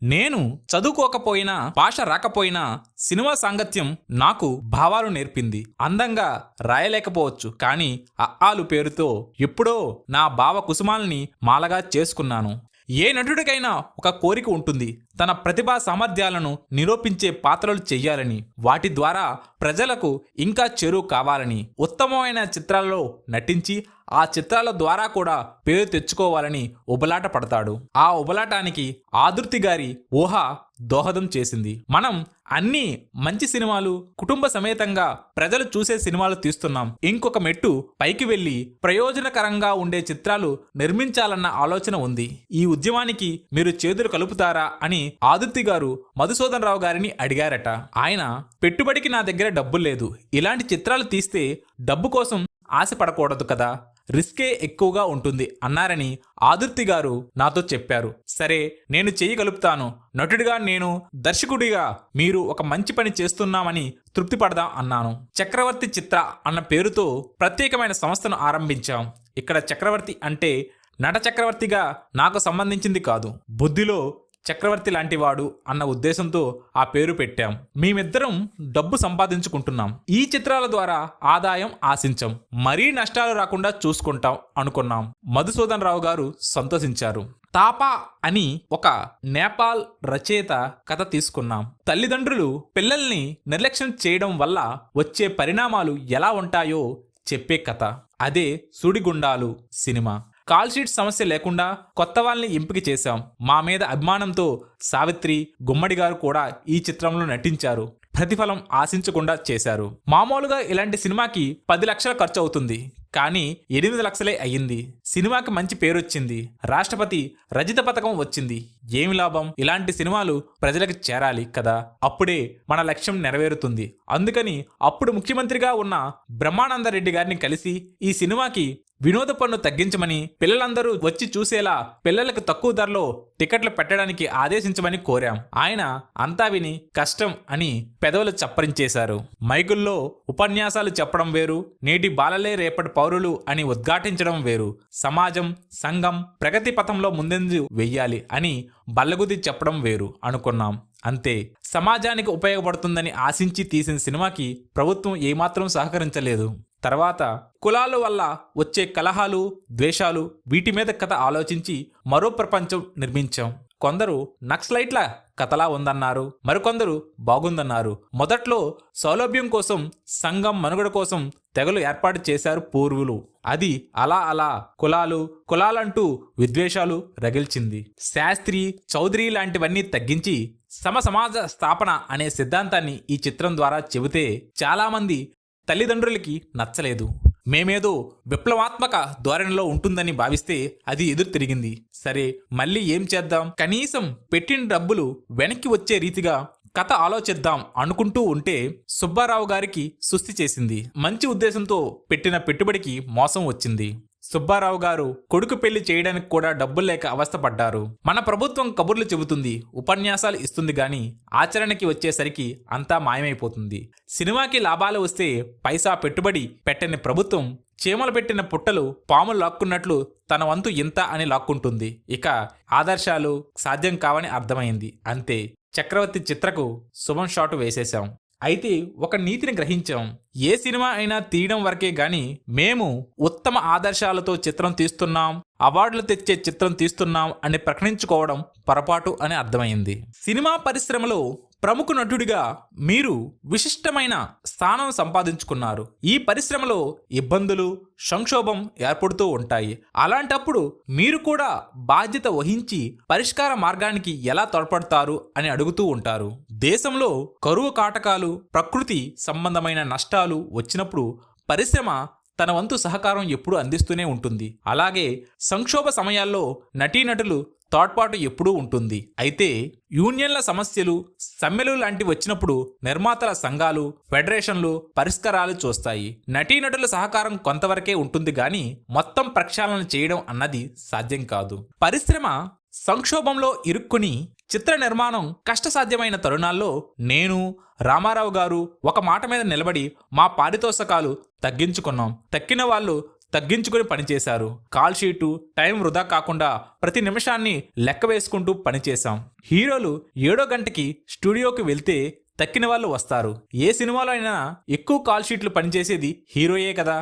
నేను చదువుకోకపోయినా, భాష రాకపోయినా సినిమా సాంగత్యం నాకు భావాలు నేర్పింది. అందంగా రాయలేకపోవచ్చు, కానీ అఆలు పేరుతో ఎప్పుడో నా భావ కుసుమాల్ని మాలగా చేసుకున్నాను. ఏ నటుడికైనా ఒక కోరిక ఉంటుంది, తన ప్రతిభా సామర్థ్యాలను నిరూపించే పాత్రలు చెయ్యాలని, వాటి ద్వారా ప్రజలకు ఇంకా చేరువ కావాలని, ఉత్తమమైన చిత్రాలలో నటించి ఆ చిత్రాల ద్వారా కూడా పేరు తెచ్చుకోవాలని ఉబలాట పడతాడు. ఆ ఉబలాటానికి ఆదుర్తి గారి ఊహ దోహదం చేసింది. మనం అన్ని మంచి సినిమాలు కుటుంబ సమేతంగా ప్రజలు చూసే సినిమాలు తీస్తున్నాం. ఇంకొక మెట్టు పైకి వెళ్లి ప్రయోజనకరంగా ఉండే చిత్రాలు నిర్మించాలన్న ఆలోచన ఉంది. ఈ ఉద్యమానికి మీరు చేతులు కలుపుతారా అని ఆదుర్తి గారు మధుసూదన్ రావు గారిని అడిగారట. ఆయన, పెట్టుబడికి నా దగ్గర డబ్బు లేదు, ఇలాంటి చిత్రాలు తీస్తే డబ్బు కోసం ఆశపడకూడదు కదా, రిస్కే ఎక్కువగా ఉంటుంది అన్నారని ఆదుర్తి గారు నాతో చెప్పారు. సరే, నేను చేయగలుగుతాను, నటుడిగా నేను, దర్శకుడిగా మీరు ఒక మంచి పని చేస్తున్నామని తృప్తి పడదాం అన్నాను. చక్రవర్తి చిత్ర అన్న పేరుతో ప్రత్యేకమైన సంస్థను ఆరంభించాం. ఇక్కడ చక్రవర్తి అంటే నట చక్రవర్తిగా నాకు సంబంధించింది కాదు, బుద్ధిలో చక్రవర్తి లాంటివాడు అన్న ఉద్దేశంతో ఆ పేరు పెట్టాం. మేమిద్దరం డబ్బు సంపాదించుకుంటున్నాం. ఈ చిత్రాల ద్వారా ఆదాయం ఆశించాం, మరీ నష్టాలు రాకుండా చూసుకుంటాం అనుకున్నాం. మధుసూదన్ రావు గారు సంతోషించారు. తాపా అని ఒక నేపాల్ రచయిత కథ తీసుకున్నాం. తల్లిదండ్రులు పిల్లల్ని నిర్లక్ష్యం చేయడం వల్ల వచ్చే పరిణామాలు ఎలా ఉంటాయో చెప్పే కథ. అదే సుడిగుండాలు సినిమా. కాల్ షీట్ సమస్య లేకుండా కొత్త వాళ్ళని ఎంపిక చేశాం. మా మీద అభిమానంతో సావిత్రి, గుమ్మడి గారు కూడా ఈ చిత్రంలో నటించారు. ప్రతిఫలం ఆశించకుండా చేశారు. మామూలుగా ఇలాంటి సినిమాకి 10 లక్షలు ఖర్చు అవుతుంది, కానీ 8 లక్షలే అయ్యింది. సినిమాకి మంచి పేరొచ్చింది. రాష్ట్రపతి రజిత పథకం వచ్చింది. ఏమి లాభం? ఇలాంటి సినిమాలు ప్రజలకు చేరాలి కదా, అప్పుడే మన లక్ష్యం నెరవేరుతుంది. అందుకని అప్పుడు ముఖ్యమంత్రిగా ఉన్న బ్రహ్మానందరెడ్డి గారిని కలిసి ఈ సినిమాకి వినోద పన్ను తగ్గించమని, పిల్లలందరూ వచ్చి చూసేలా పిల్లలకు తక్కువ ధరలో టికెట్లు పెట్టడానికి ఆదేశించమని కోరాం. ఆయన అంతా విని కష్టం అని పెదవులు చప్పరించేశారు. మైకుల్లో ఉపన్యాసాలు చెప్పడం వేరు, నేటి బాలలే రేపటి పౌరులు అని ఉద్ఘాటించడం వేరు. సమాజం, సంఘం ప్రగతి పథంలో ముందంజు వెయ్యాలి అని బల్లగుద్ది చెప్పడం వేరు అనుకున్నాం. అంతే. సమాజానికి ఉపయోగపడుతుందని ఆశించి తీసిన సినిమాకి ప్రభుత్వం ఏమాత్రం సహకరించలేదు. తర్వాత కులాల వల్ల వచ్చే కలహాలు, ద్వేషాలు, వీటి మీద కథ ఆలోచించి మరో ప్రపంచం నిర్మించాం. కొందరు నక్సలైట్ల కథలా ఉందన్నారు, మరికొందరు బాగుందన్నారు. మొదట్లో సౌలభ్యం కోసం, సంఘం మనుగడ కోసం తెగలు ఏర్పాటు చేశారు పూర్వులు. అది అలా అలా కులాలంటూ విద్వేషాలు రగిల్చింది. శాస్త్రి, చౌదరి లాంటివన్నీ తగ్గించి సమాజ స్థాపన అనే సిద్ధాంతాన్ని ఈ చిత్రం ద్వారా చెబితే చాలామంది తల్లిదండ్రులకి నచ్చలేదు. మేమేదో విప్లవాత్మక ధోరణిలో ఉంటుందని భావిస్తే అది ఎదురు తిరిగింది. సరే, మళ్ళీ ఏం చేద్దాం, కనీసం పెట్టిన డబ్బులు వెనక్కి వచ్చే రీతిగా కథ ఆలోచిద్దాం అనుకుంటూ ఉంటే సుబ్బారావు గారికి సుస్థి చేసింది. మంచి ఉద్దేశంతో పెట్టిన పెట్టుబడికి మోసం వచ్చింది. సుబ్బారావు గారు కొడుకు పెళ్లి చేయడానికి కూడా డబ్బులు లేక అవస్థపడ్డారు. మన ప్రభుత్వం కబుర్లు చెబుతుంది, ఉపన్యాసాలు ఇస్తుంది, గాని ఆచరణకి వచ్చేసరికి అంతా మాయమైపోతుంది. సినిమాకి లాభాలు వస్తే పైసా పెట్టుబడి పెట్టని ప్రభుత్వం చీమలు పెట్టిన పుట్టలు పాములు లాక్కున్నట్లు తన వంతు ఇంత అని లాక్కుంటుంది. ఇక ఆదర్శాలు సాధ్యం కావని అర్థమైంది. అంతే, చక్రవర్తి చిత్రకు శుభం షాటు వేసేశాం. అయితే ఒక నీతిని గ్రహించాం. ఏ సినిమా అయినా తీయడం వరకే గాని మేము ఉత్తమ ఆదర్శాలతో చిత్రం తీస్తున్నాం, అవార్డులు తెచ్చే చిత్రం తీస్తున్నాం అని ప్రకటించుకోవడం పొరపాటు అని అర్థమైంది. సినిమా పరిశ్రమలో ప్రముఖ నటుడిగా మీరు విశిష్టమైన స్థానం సంపాదించుకున్నారు. ఈ పరిశ్రమలో ఇబ్బందులు, సంక్షోభం ఏర్పడుతూ ఉంటాయి. అలాంటప్పుడు మీరు కూడా బాధ్యత వహించి పరిష్కార మార్గానికి ఎలా తోడ్పడతారు అని అడుగుతూ ఉంటారు. దేశంలో కరువు కాటకాలు, ప్రకృతి సంబంధమైన నష్టాలు వచ్చినప్పుడు పరిశ్రమ తన వంతు సహకారం ఎప్పుడూ అందిస్తూనే ఉంటుంది. అలాగే సంక్షోభ సమయాల్లో నటీనటులు తోడ్పాటు ఎప్పుడూ ఉంటుంది. అయితే యూనియన్ల సమస్యలు, సమ్మెలు లాంటివి వచ్చినప్పుడు నిర్మాతల సంఘాలు, ఫెడరేషన్లు పరిష్కారాలు చూస్తాయి. నటీనటుల సహకారం కొంతవరకే ఉంటుంది గాని మొత్తం ప్రక్షాళన చేయడం అన్నది సాధ్యం కాదు. పరిశ్రమ సంక్షోభంలో ఇరుక్కుని చిత్ర నిర్మాణం కష్టసాధ్యమైన తరుణాల్లో నేను, రామారావు గారు ఒక మాట మీద నిలబడి మా పారితోషకాలు తగ్గించుకున్నాం. తక్కిన వాళ్ళు తగ్గించుకొని పనిచేశారు. కాల్ షీటు, టైం వృధా కాకుండా ప్రతి నిమిషాన్ని లెక్క వేసుకుంటూ పనిచేశాం. హీరోలు 7 గంటకి స్టూడియోకి వెళ్తే తక్కిన వాళ్ళు వస్తారు. ఏ సినిమాలో అయినా ఎక్కువ కాల్ షీట్లు పనిచేసేది హీరోయే కదా.